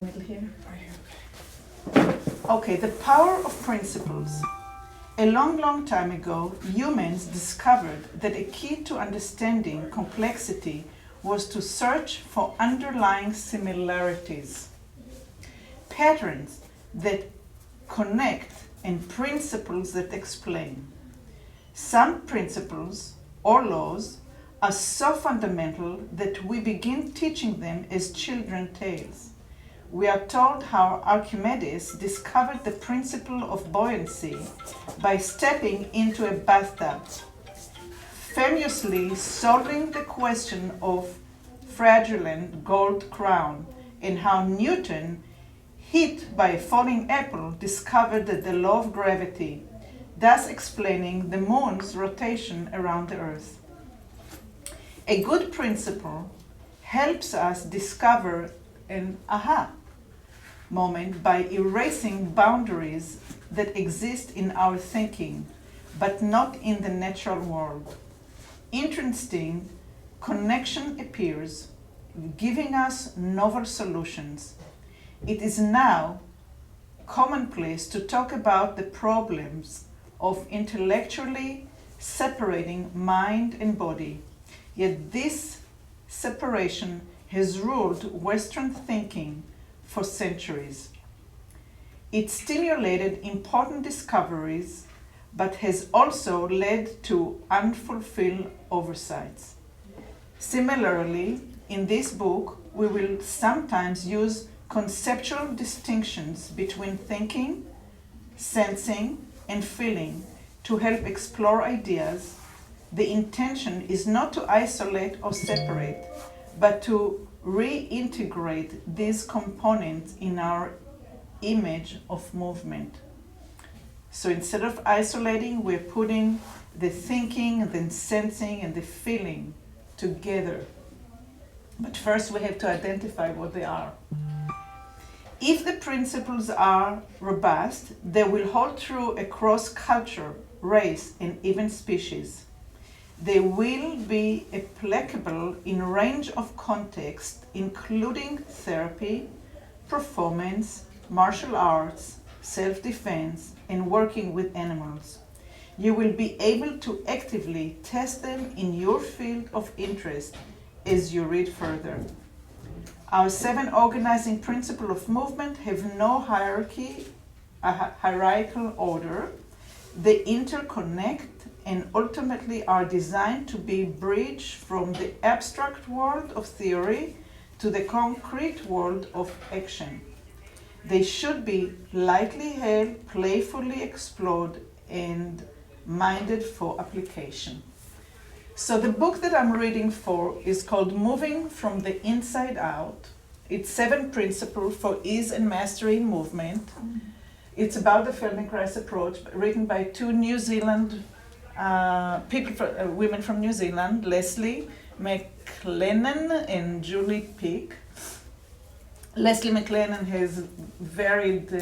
Middle here. Okay, the power of principles. A long time ago, humans discovered that a key to understanding complexity was to search for underlying similarities, patterns that connect, and principles that explain. Some principles or laws are so fundamental that we begin teaching them as children's tales. We are told how Archimedes discovered the principle of buoyancy by stepping into a bathtub, famously solving the question of fraudulent gold crown, and how Newton, hit by a falling apple, discovered the law of gravity, thus explaining the moon's rotation around the earth. A good principle helps us discover an aha moment by erasing boundaries that exist in our thinking, but not in the natural world. Interesting connection appears, giving us novel solutions. It is now commonplace to talk about the problems of intellectually separating mind and body. Yet this separation has ruled Western thinking for centuries. It stimulated important discoveries, but has also led to unfulfilled oversights. Similarly, in this book, we will sometimes use conceptual distinctions between thinking, sensing, and feeling to help explore ideas. The intention is not to isolate or separate, but to reintegrate these components in our image of movement. So instead of isolating, we're putting the thinking, the sensing, and the feeling together. But first we have to identify what they are. If the principles are robust, they will hold true across culture, race, and even species. They will be applicable in a range of contexts, including therapy, performance, martial arts, self-defense, and working with animals. You will be able to actively test them in your field of interest as you read further. Our 7 organizing principles of movement have no hierarchical order. They interconnect and ultimately are designed to be bridged from the abstract world of theory to the concrete world of action. They should be lightly held, playfully explored, and minded for application. So the book that I'm reading for is called Moving from the Inside Out. It's 7 principles for ease and mastery in movement. It's about the Feldenkrais approach, written by 2 New Zealand women from New Zealand, Leslie McLennan and Julie Pick. Leslie McLennan has varied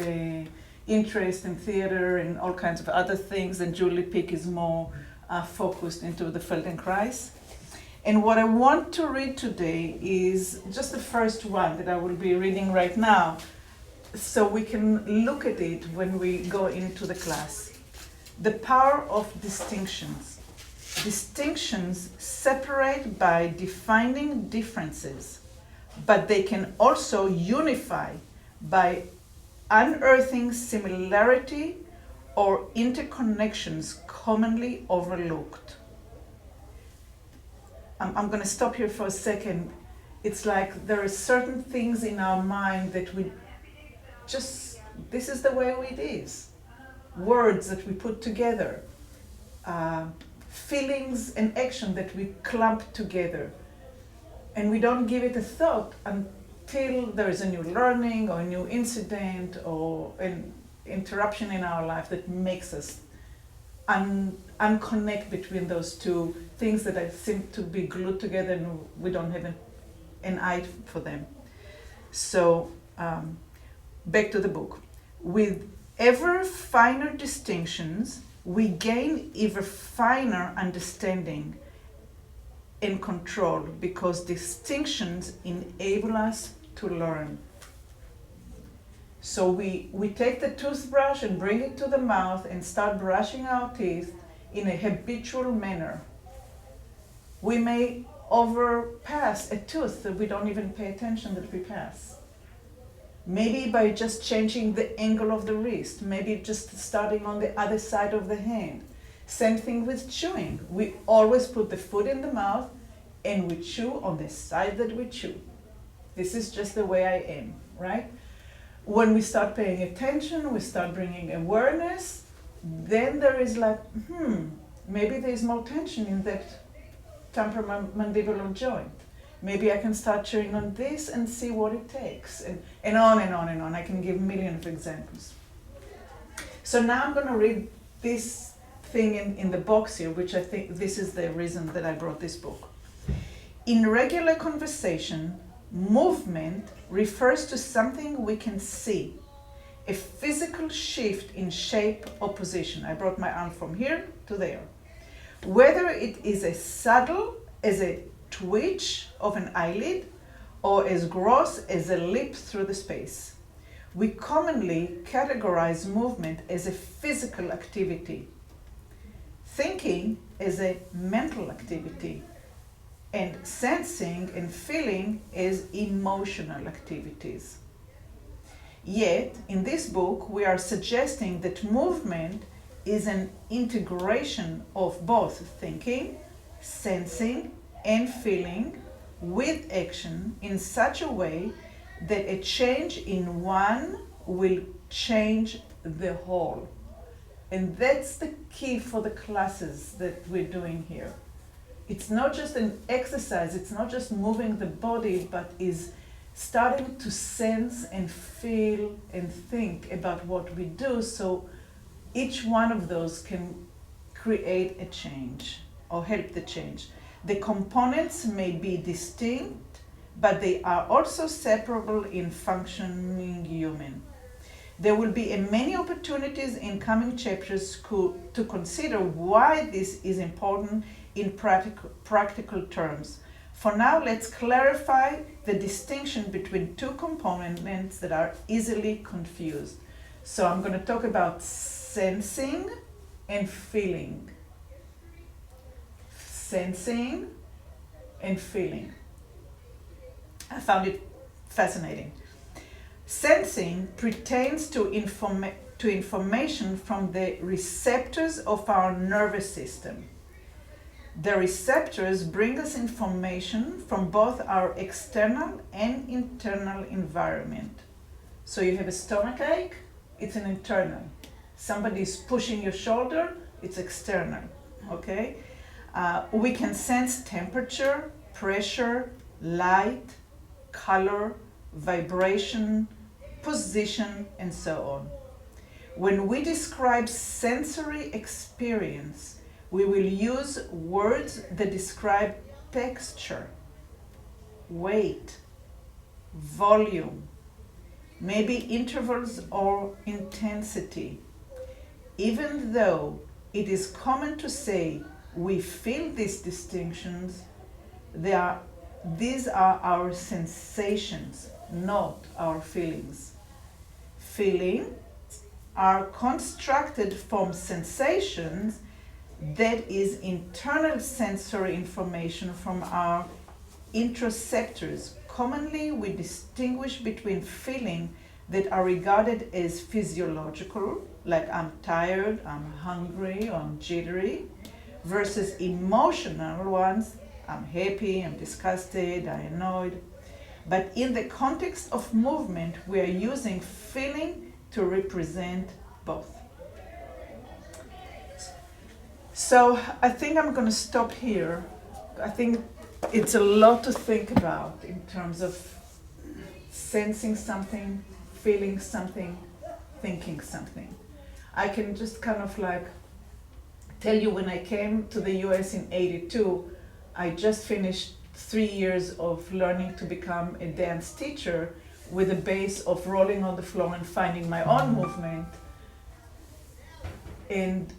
interest in theater and all kinds of other things, and Julie Pick is more focused into the Feldenkrais. And what I want to read today is just the first one that I will be reading right now, so we can look at it when we go into the class. The power of distinctions. Distinctions separate by defining differences, but they can also unify by unearthing similarity or interconnections commonly overlooked. I'm going to stop here for a second. It's like there are certain things in our mind that we just, this is the way it is. Words that we put together, feelings and action that we clump together. And we don't give it a thought until there is a new learning or a new incident or an interruption in our life that makes us unconnect between those two things that seem to be glued together and we don't have an eye for them. So back to the book. With ever finer distinctions, we gain ever finer understanding and control, because distinctions enable us to learn. So we take the toothbrush and bring it to the mouth and start brushing our teeth in a habitual manner. We may overpass a tooth that we don't even pay attention that we pass. Maybe by just changing the angle of the wrist, maybe just starting on the other side of the hand. Same thing with chewing. We always put the food in the mouth and we chew on the side that we chew. This is just the way I am, right? When we start paying attention, we start bringing awareness, then there is like, maybe there's more tension in that temporomandibular joint. Maybe I can start chewing on this and see what it takes, and on and on and on. I can give millions of examples. So now I'm going to read this thing in the box here, which I think this is the reason that I brought this book. In regular conversation, movement refers to something we can see, a physical shift in shape or position. I brought my arm from here to there. Whether it is as subtle as a twitch of an eyelid or as gross as a leap through the space. We commonly categorize movement as a physical activity, thinking as a mental activity, and sensing and feeling as emotional activities. Yet, in this book, we are suggesting that movement is an integration of both thinking, sensing, and feeling with action in such a way that a change in one will change the whole. And that's the key for the classes that we're doing here. It's not just an exercise, it's not just moving the body, but is starting to sense and feel and think about what we do, so each one of those can create a change or help the change. The components may be distinct, but they are also separable in functioning human. There will be many opportunities in coming chapters to consider why this is important in practical terms. For now, let's clarify the distinction between two components that are easily confused. So I'm going to talk about sensing and feeling. Sensing and feeling. I found it fascinating. Sensing pertains to information from the receptors of our nervous system. The receptors bring us information from both our external and internal environment. So you have a stomach ache, it's an internal. Somebody's pushing your shoulder, it's external, okay? We can sense temperature, pressure, light, color, vibration, position, and so on. When we describe sensory experience, we will use words that describe texture, weight, volume, maybe intervals or intensity. Even though it is common to say we feel these distinctions, these are our sensations, not our feelings. Feelings are constructed from sensations, that is internal sensory information from our interoceptors. Commonly, we distinguish between feelings that are regarded as physiological, like I'm tired, I'm hungry, or I'm jittery, versus emotional ones, I'm happy, I'm disgusted, I'm annoyed. But in the context of movement, we are using feeling to represent both. So I think I'm going to stop here. I think it's a lot to think about in terms of sensing something, feeling something, thinking something. I can just kind of like tell you, when I came to the US in '82, I just finished 3 years of learning to become a dance teacher with a base of rolling on the floor and finding my own movement. And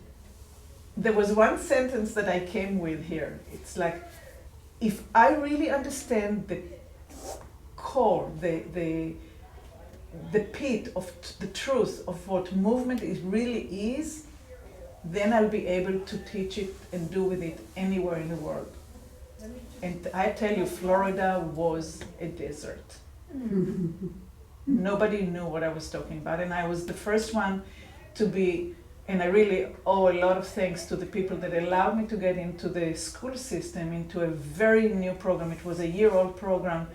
there was one sentence that I came with here. It's like, if I really understand the core, the the pit of the truth of what movement really is, then I'll be able to teach it and do with it anywhere in the world. And I tell you, Florida was a desert. Nobody knew what I was talking about, and I was the first one to be, and I really owe a lot of thanks to the people that allowed me to get into the school system, into a very new program. It was a year-old program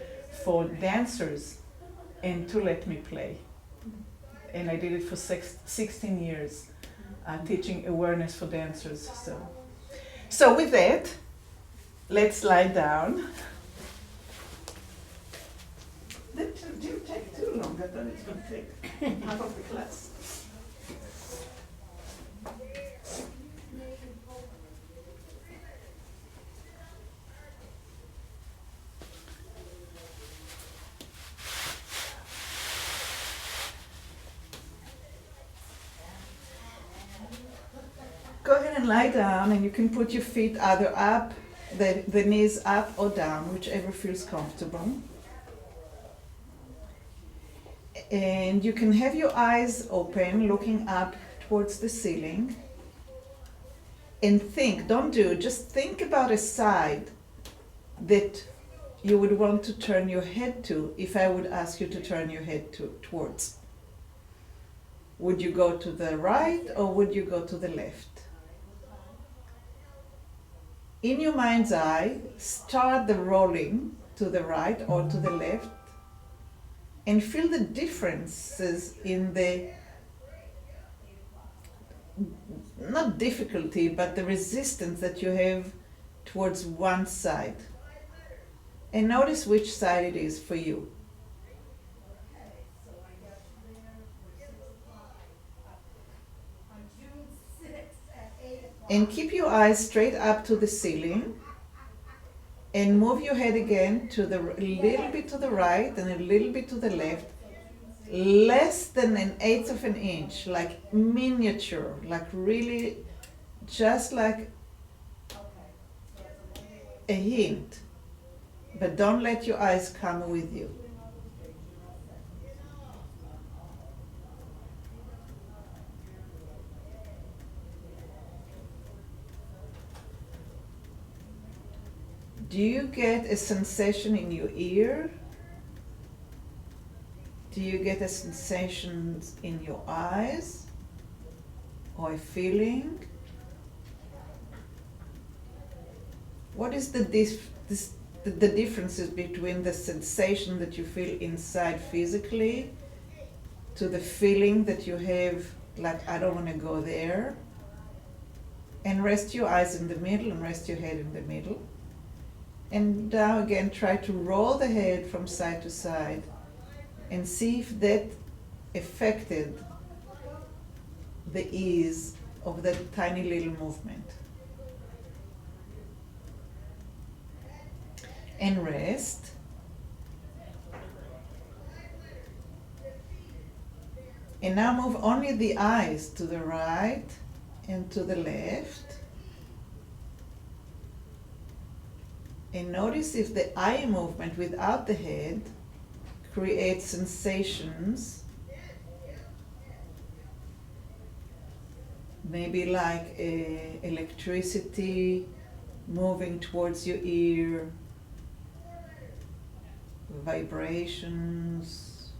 for dancers, and to let me play. And I did it for 16 years, teaching awareness for dancers. So with that, let's lie down. That didn't take too long. I thought it was going to take half of the class. Go ahead and lie down, and you can put your feet either up, the knees up or down, whichever feels comfortable. And you can have your eyes open, looking up towards the ceiling. And think, just think about a side that you would want to turn your head to if I would ask you to turn your head towards. Would you go to the right or would you go to the left? In your mind's eye, start the rolling to the right or to the left, and feel the differences in the, not difficulty, but the resistance that you have towards one side. And notice which side it is for you. And keep your eyes straight up to the ceiling, and move your head again to a little bit to the right and a little bit to the left, less than 1/8 of an inch, like miniature, like really just like a hint. But don't let your eyes come with you. Do you get a sensation in your ear? Do you get a sensation in your eyes? Or a feeling? What is the differences between the sensation that you feel inside physically to the feeling that you have, like, I don't want to go there? And rest your eyes in the middle and rest your head in the middle. And now again, try to roll the head from side to side and see if that affected the ease of that tiny little movement. And rest. And now move only the eyes to the right and to the left. And notice if the eye movement without the head creates sensations, maybe like electricity moving towards your ear, vibrations.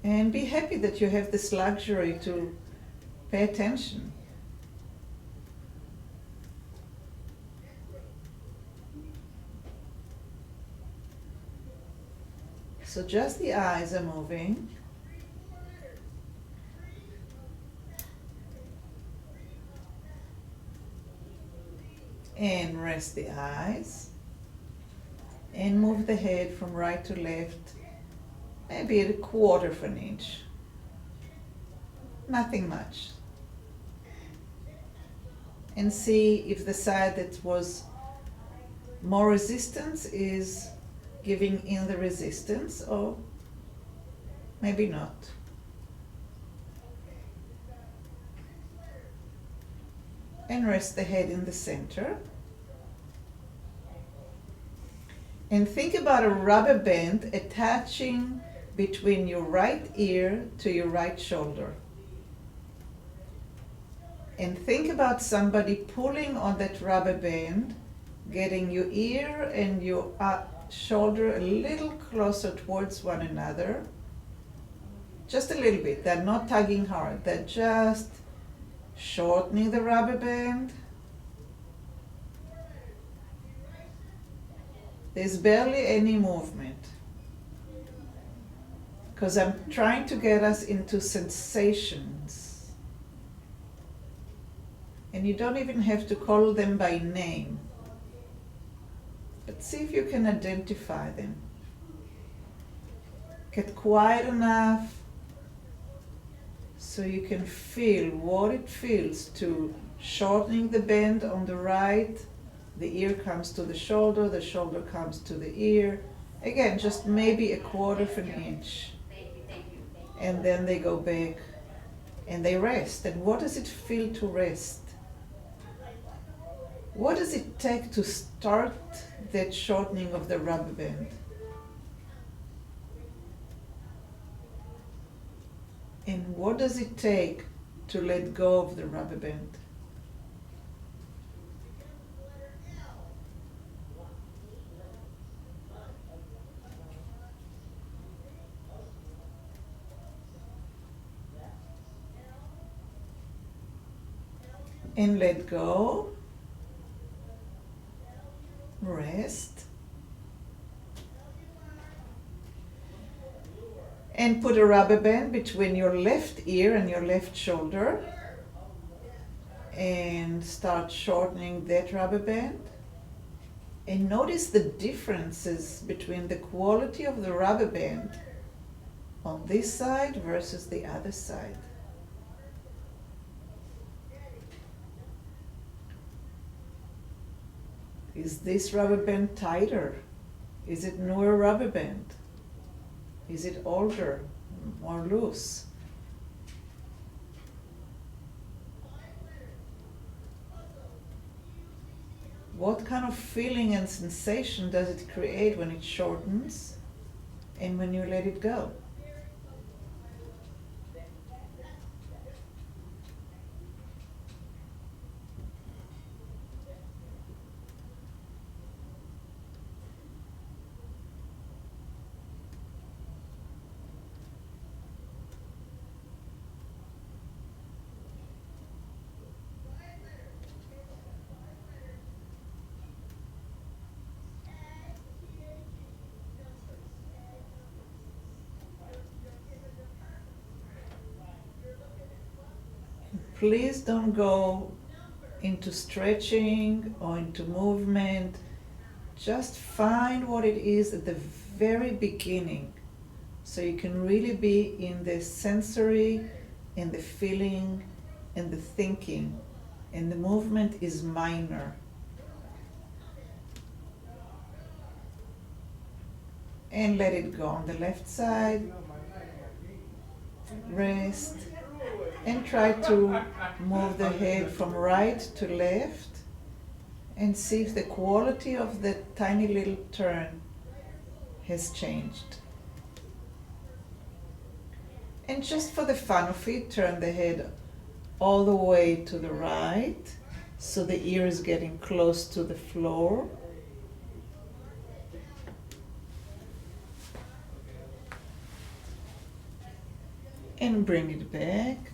And be happy that you have this luxury to pay attention. So just the eyes are moving. And rest the eyes. And move the head from right to left, maybe at 1/4 of an inch. Nothing much. And see if the side that was more resistance is giving in the resistance, or maybe not. And rest the head in the center. And think about a rubber band attaching between your right ear to your right shoulder. And think about somebody pulling on that rubber band, getting your ear and your shoulder a little closer towards one another. Just a little bit. They're not tugging hard. They're just shortening the rubber band. There's barely any movement. Because I'm trying to get us into sensations. And you don't even have to call them by name. But see if you can identify them. Get quiet enough so you can feel what it feels to shortening the band on the right. The ear comes to the shoulder comes to the ear. Again, just maybe a quarter of an inch. And then they go back and they rest. And what does it feel to rest? What does it take to start that shortening of the rubber band? And what does it take to let go of the rubber band? And let go. Rest. And put a rubber band between your left ear and your left shoulder. And start shortening that rubber band. And notice the differences between the quality of the rubber band on this side versus the other side. Is this rubber band tighter? Is it newer rubber band? Is it older, more loose? What kind of feeling and sensation does it create when it shortens and when you let it go? Please don't go into stretching or into movement. Just find what it is at the very beginning so you can really be in the sensory and the feeling and the thinking, and the movement is minor. And let it go on the left side. Rest. And try to move the head from right to left and see if the quality of the tiny little turn has changed. And just for the fun of it, turn the head all the way to the right so the ear is getting close to the floor. And bring it back.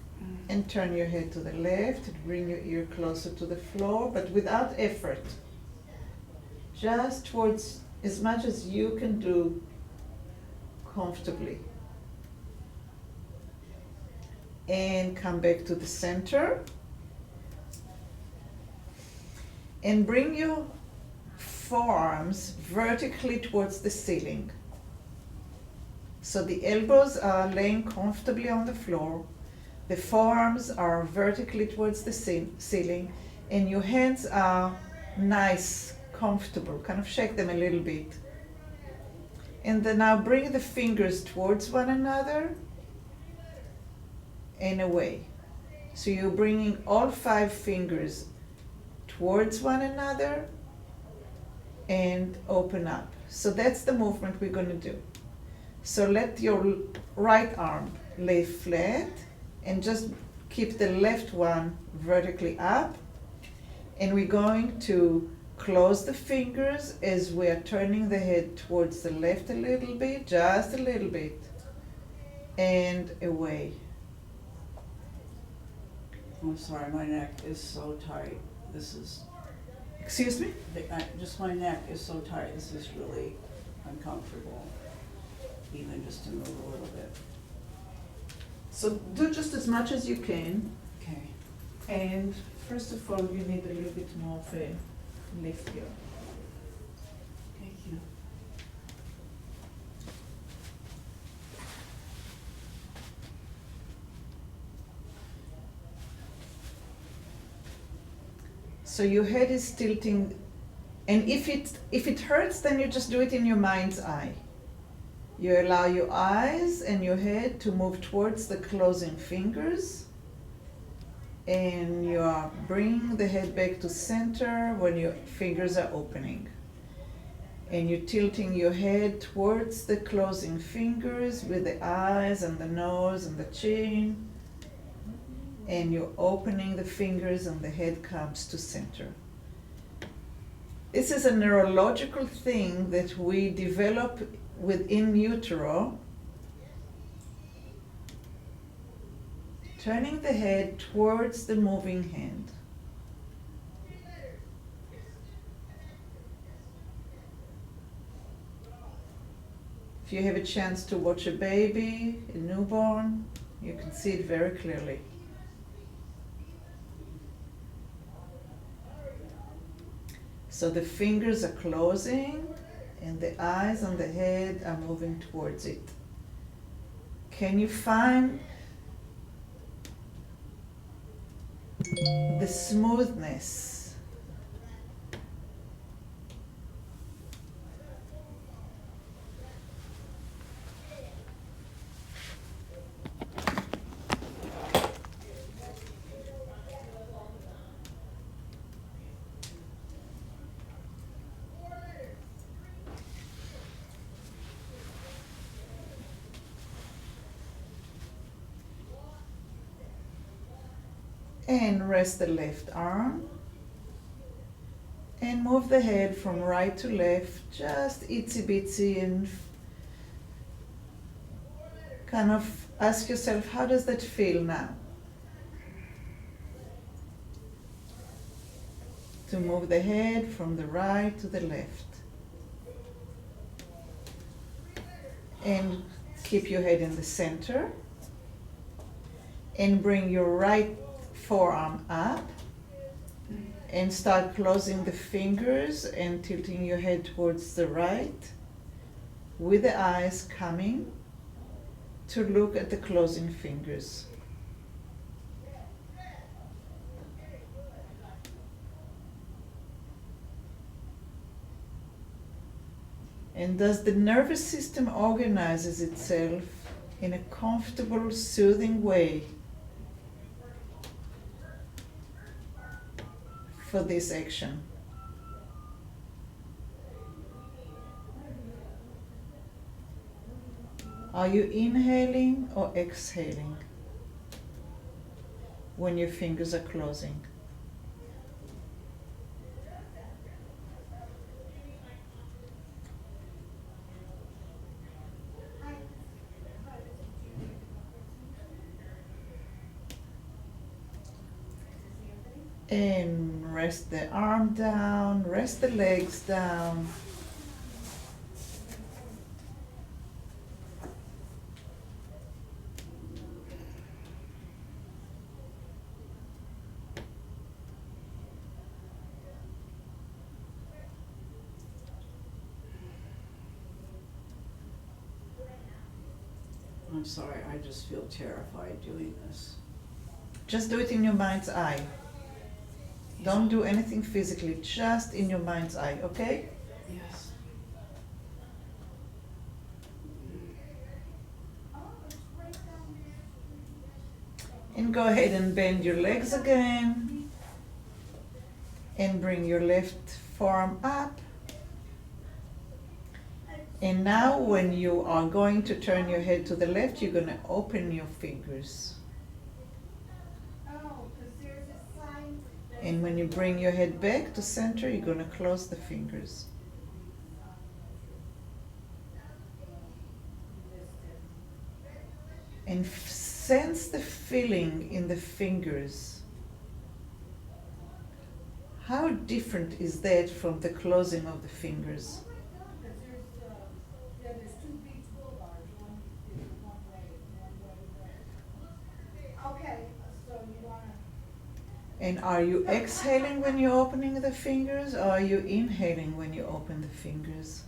And turn your head to the left and bring your ear closer to the floor, but without effort. Just towards as much as you can do comfortably. And come back to the center. And bring your forearms vertically towards the ceiling. So the elbows are laying comfortably on the floor. The forearms are vertically towards the ceiling, and your hands are nice, comfortable. Kind of shake them a little bit. And then now bring the fingers towards one another and away. So you're bringing all 5 fingers towards one another and open up. So that's the movement we're going to do. So let your right arm lay flat and just keep the left one vertically up. And we're going to close the fingers as we are turning the head towards the left a little bit, just a little bit, and away. I'm sorry, my neck is so tight. This is, Excuse me? just my neck is so tight. This is really uncomfortable, even just to move a little bit. So do just as much as you can. Okay. And first of all, you need a little bit more of a lift here. Thank you. So your head is tilting, and if it hurts, then you just do it in your mind's eye. You allow your eyes and your head to move towards the closing fingers, and you are bringing the head back to center when your fingers are opening. And you're tilting your head towards the closing fingers with the eyes and the nose and the chin. And you're opening the fingers and the head comes to center. This is a neurological thing that we develop within utero, turning the head towards the moving hand. If you have a chance to watch a baby, a newborn, you can see it very clearly. So the fingers are closing and the eyes and the head are moving towards it. Can you find the smoothness? And rest the left arm and move the head from right to left, just itsy bitsy, and kind of ask yourself, how does that feel now? To move the head from the right to the left. And keep your head in the center and bring your right forearm up and start closing the fingers and tilting your head towards the right with the eyes coming to look at the closing fingers. And as the nervous system organizes itself in a comfortable, soothing way for this action. Are you inhaling or exhaling when your fingers are closing? And rest the arm down, rest the legs down. I'm sorry, I just feel terrified doing this. Just do it in your mind's eye. Don't do anything physically, just in your mind's eye, okay? Yes. And go ahead and bend your legs again. And bring your left forearm up And now when you are going to turn your head to the left, you're going to open your fingers. And when you bring your head back to center, you're going to close the fingers. And sense the feeling in the fingers. How different is that from the closing of the fingers? And are you exhaling when you're opening the fingers, or are you inhaling when you open the fingers?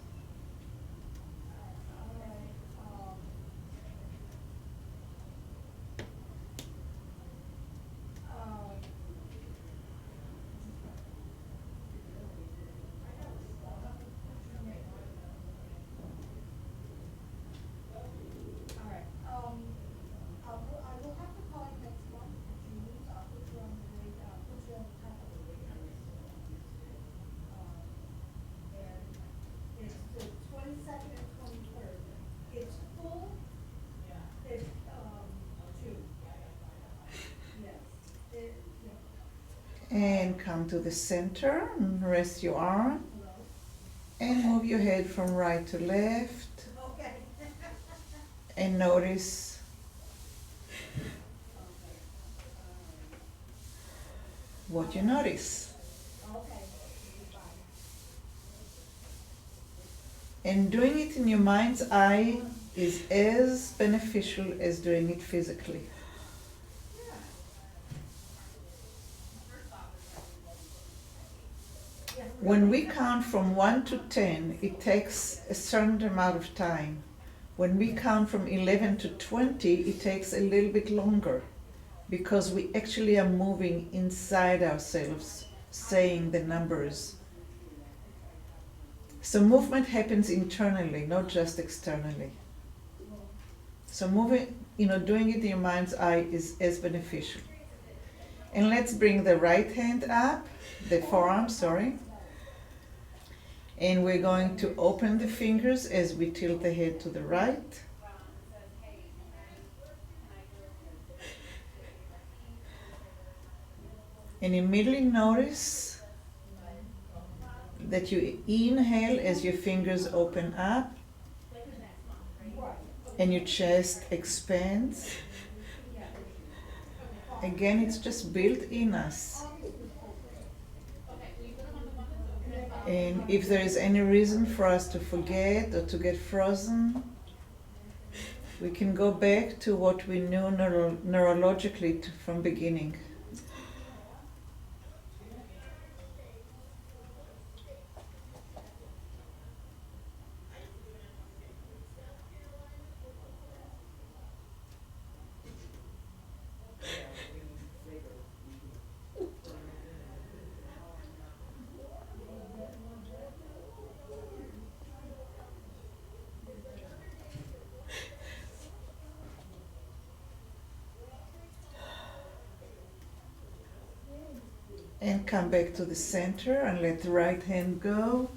And come to the center and rest your arm. And move your head from right to left. And notice what you notice. And doing it in your mind's eye is as beneficial as doing it physically. When we count from 1 to 10, it takes a certain amount of time. When we count from 11 to 20, it takes a little bit longer because we actually are moving inside ourselves, saying the numbers. So movement happens internally, not just externally. So moving, doing it in your mind's eye is as beneficial. And let's bring the right hand up, the forearm, sorry. And we're going to open the fingers as we tilt the head to the right. And immediately notice that you inhale as your fingers open up and your chest expands. Again, it's just built in us. And if there is any reason for us to forget or to get frozen, we can go back to what we knew neurologically from beginning. And come back to the center and let the right hand go.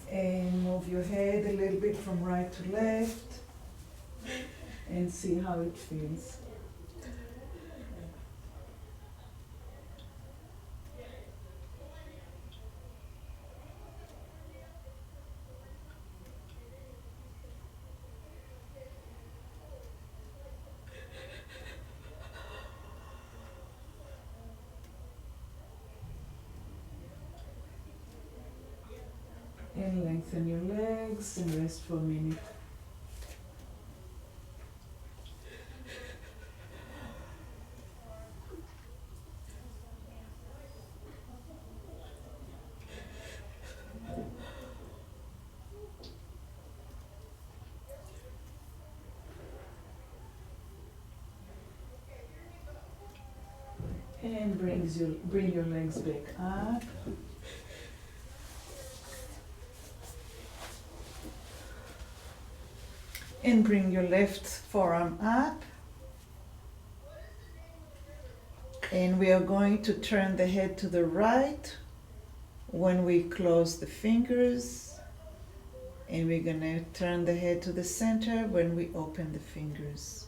And move your head a little bit from right to left and see how it feels. And lengthen your legs and rest for a minute. And bring your legs back up. And bring your left forearm up. And we are going to turn the head to the right when we close the fingers, and we're gonna turn the head to the center when we open the fingers.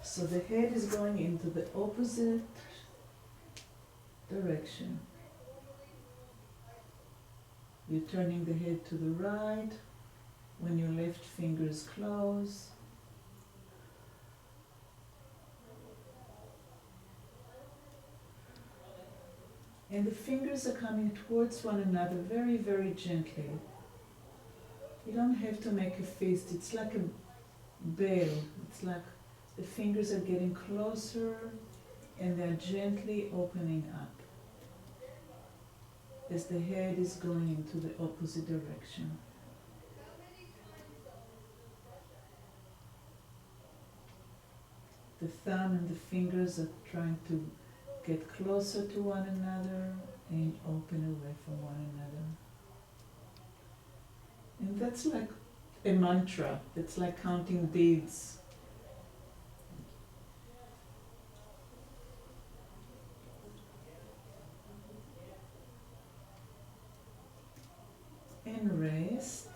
So the head is going into the opposite direction. You're turning the head to the right when your left fingers close. And the fingers are coming towards one another very, very gently. You don't have to make a fist. It's like a bell. It's like the fingers are getting closer and they're gently opening up as the head is going into the opposite direction. The thumb and the fingers are trying to get closer to one another and open away from one another. And that's like a mantra. That's like counting beads. And rest.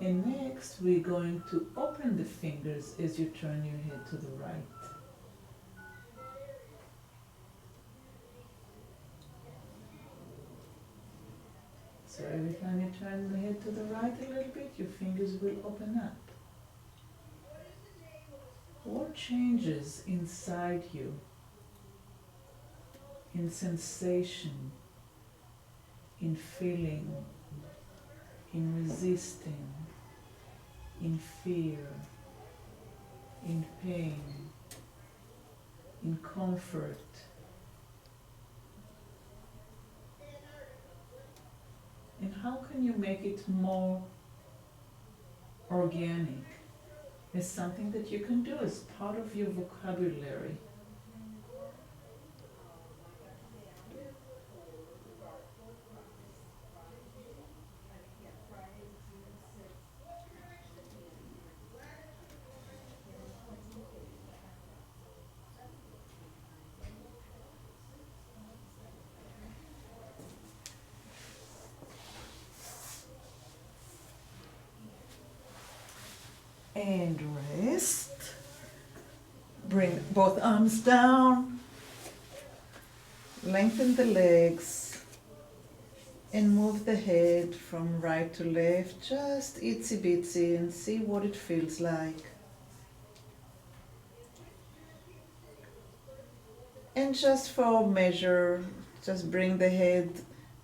And next we're going to open the fingers as you turn your head to the right. So every time you turn the head to the right a little bit, your fingers will open up. What changes inside you? In sensation, in feeling, in resisting, in fear, in pain, in comfort. And how can you make it more organic as something that you can do as part of your vocabulary? And rest. Bring both arms down. Lengthen the legs. And move the head from right to left, just itsy bitsy, and see what it feels like. And just for measure, just bring the head,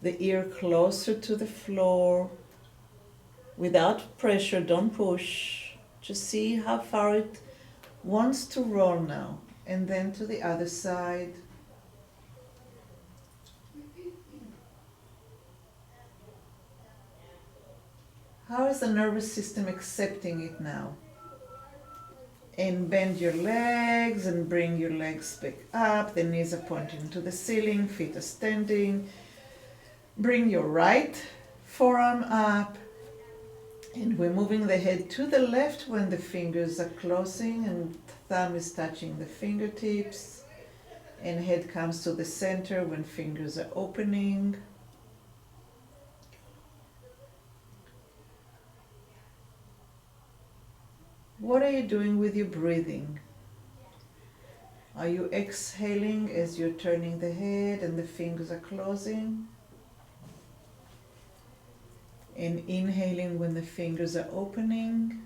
the ear closer to the floor. Without pressure, don't push. Just see how far it wants to roll now. And then to the other side. How is the nervous system accepting it now? And bend your legs and bring your legs back up. The knees are pointing to the ceiling, feet are standing. Bring your right forearm up. And we're moving the head to the left when the fingers are closing and thumb is touching the fingertips. And head comes to the center when fingers are opening. What are you doing with your breathing? Are you exhaling as you're turning the head and the fingers are closing? And inhaling when the fingers are opening?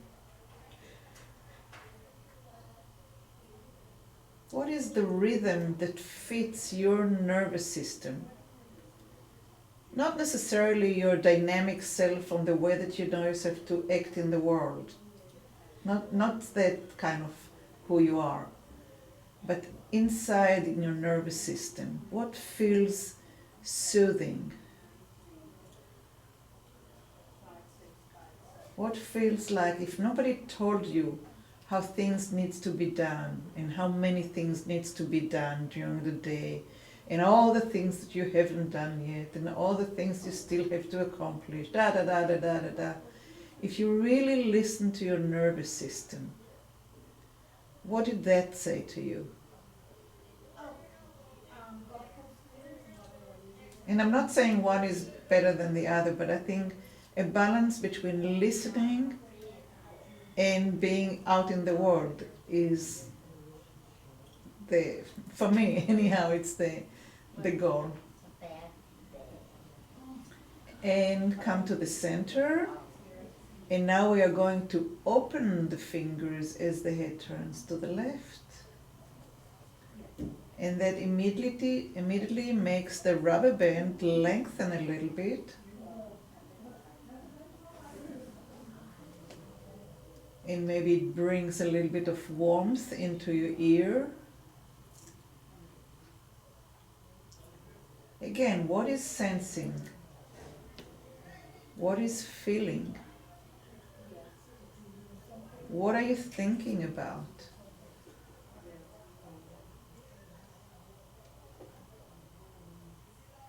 What is the rhythm that fits your nervous system? Not necessarily your dynamic self on the way that you know yourself to act in the world. Not that kind of who you are, but inside in your nervous system, what feels soothing? What feels like if nobody told you how things needs to be done and how many things needs to be done during the day and all the things that you haven't done yet, and all the things you still have to accomplish, da da da da da da da. If you really listen to your nervous system, what did that say to you? And I'm not saying one is better than the other, but I think a balance between listening and being out in the world is for me anyhow, it's the goal. And come to the center. And now we are going to open the fingers as the head turns to the left. And that immediately makes the rubber band lengthen a little bit. And maybe it brings a little bit of warmth into your ear. Again, what is sensing? What is feeling? What are you thinking about?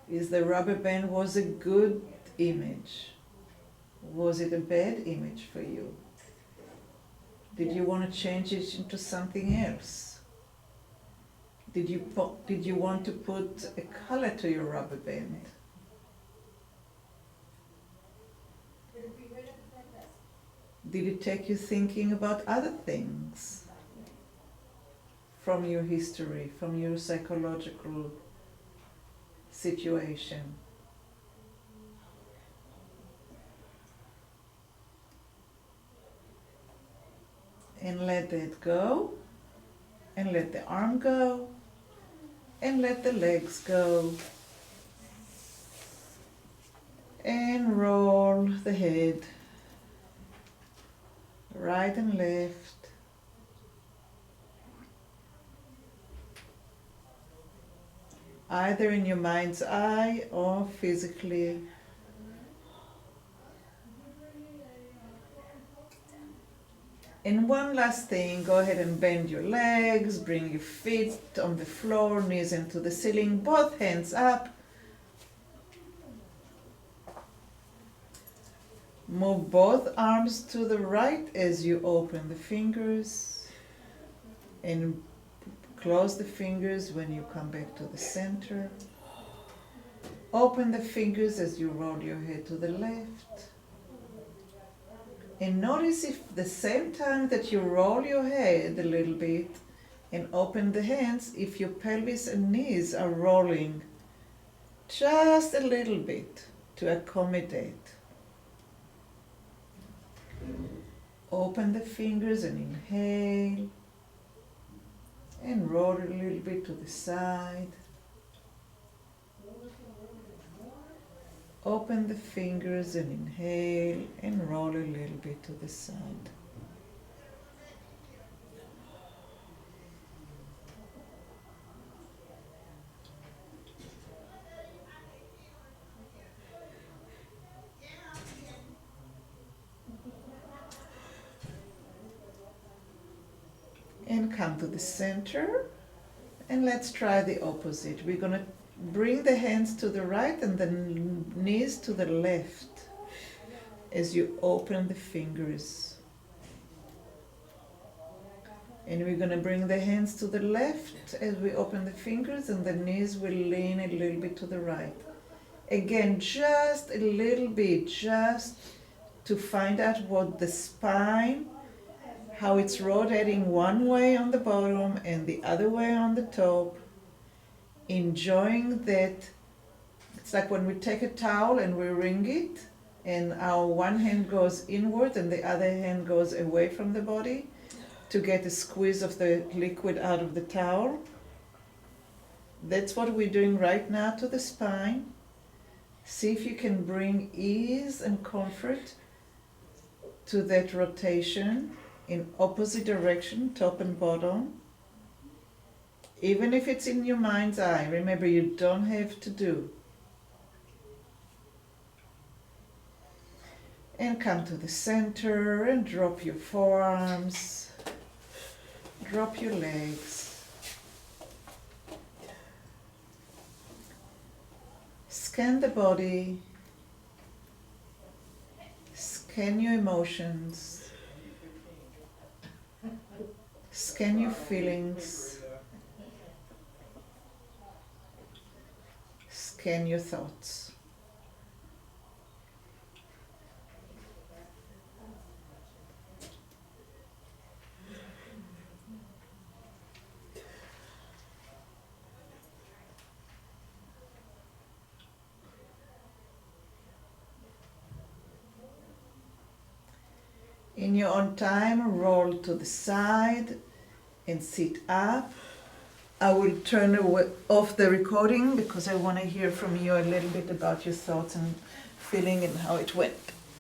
Is the rubber band was a good image? Was it a bad image for you? Did you want to change it into something else? Did you want to put a color to your rubber band? Did it take you thinking about other things from your history, from your psychological situation? And let that go, and let the arm go, and let the legs go. And roll the head, right and left. Either in your mind's eye or physically. And one last thing, go ahead and bend your legs, bring your feet on the floor, knees into the ceiling, both hands up. Move both arms to the right as you open the fingers, and close the fingers when you come back to the center. Open the fingers as you roll your head to the left. And notice if the same time that you roll your head a little bit and open the hands, if your pelvis and knees are rolling just a little bit to accommodate. Open the fingers and inhale and roll a little bit to the side. Open the fingers and inhale and roll a little bit to the side. And come to the center, and let's try the opposite. We're going to bring the hands to the right and the knees to the left as you open the fingers. And we're going to bring the hands to the left as we open the fingers, and the knees will lean a little bit to the right. Again, just a little bit, just to find out what the spine, how it's rotating one way on the bottom and the other way on the top. Enjoying that. It's like when we take a towel and we wring it, and our one hand goes inward and the other hand goes away from the body to get a squeeze of the liquid out of the towel. That's what we're doing right now to the spine. See if you can bring ease and comfort to that rotation in opposite direction, top and bottom. Even if it's in your mind's eye, remember you don't have to do. And come to the center and drop your forearms, drop your legs. Scan the body, scan your emotions, scan your feelings, scan your thoughts. In your own time, roll to the side and sit up. I will turn off the recording because I want to hear from you a little bit about your thoughts and feeling and how it went.